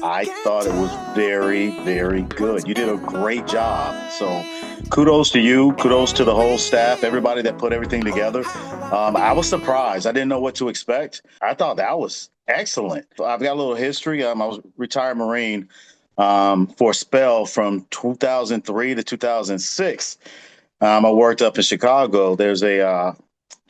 I thought it was very, very good. You did a great job. So kudos to you. Kudos to the whole staff, everybody that put everything together. I was surprised. I didn't know what to expect. I thought that was excellent. I've got a little history. I was a retired Marine for a spell from 2003 to 2006. I worked up in Chicago. There's a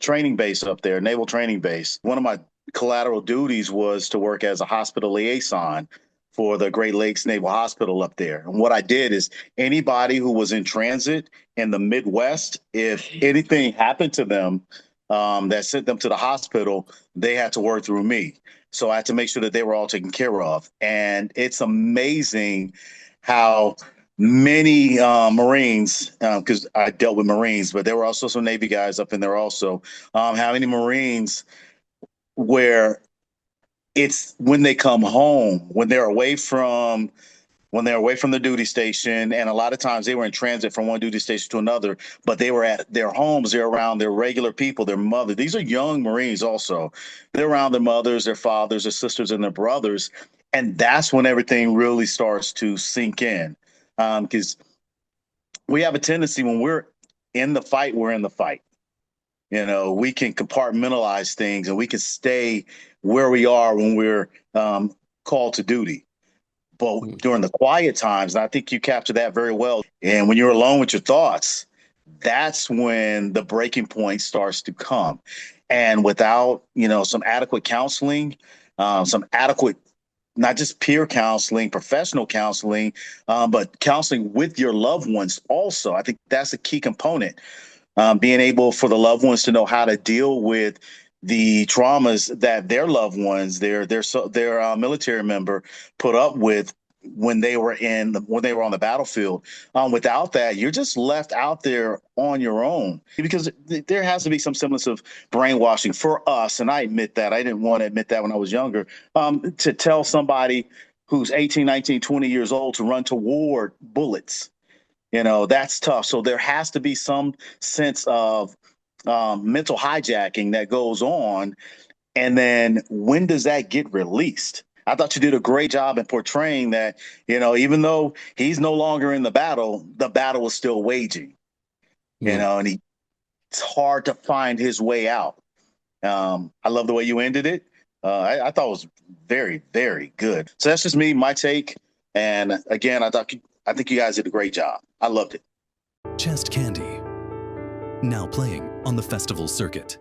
training base up there, naval training base. One of my collateral duties was to work as a hospital liaison for the Great Lakes Naval Hospital up there. And what I did is anybody who was in transit in the Midwest, if anything happened to them that sent them to the hospital, they had to work through me. So I had to make sure that they were all taken care of. And it's amazing how many Marines, because I dealt with Marines, but there were also some Navy guys up in there also. How many Marines where it's when they come home, when they're away from the duty station, and a lot of times they were in transit from one duty station to another, but they were at their homes, they're around their regular people, their mother. These are young Marines also. They're around their mothers, their fathers, their sisters, and their brothers. And that's when everything really starts to sink in. Because we have a tendency when we're in the fight, we're in the fight. We can compartmentalize things and we can stay where we are when we're called to duty. But during the quiet times, and I think you capture that very well. And when you're alone with your thoughts, that's when the breaking point starts to come. And without, some adequate counseling, some adequate, not just peer counseling, professional counseling, but counseling with your loved ones also. I think that's a key component. Being able for the loved ones to know how to deal with the traumas that their loved ones, their military member put up with when they were on the battlefield. Without that, you're just left out there on your own because there has to be some semblance of brainwashing for us. And I admit that. I didn't want to admit that when I was younger, to tell somebody who's 18, 19, 20 years old to run toward bullets. That's tough. So there has to be some sense of mental hijacking that goes on. And then when does that get released? I thought you did a great job in portraying that, even though he's no longer in the battle is still waging, and it's hard to find his way out. I love the way you ended it. I thought it was very, very good. So that's just me, my take. And again, I think you guys did a great job. I loved it. Chest Candy, now playing on the festival circuit.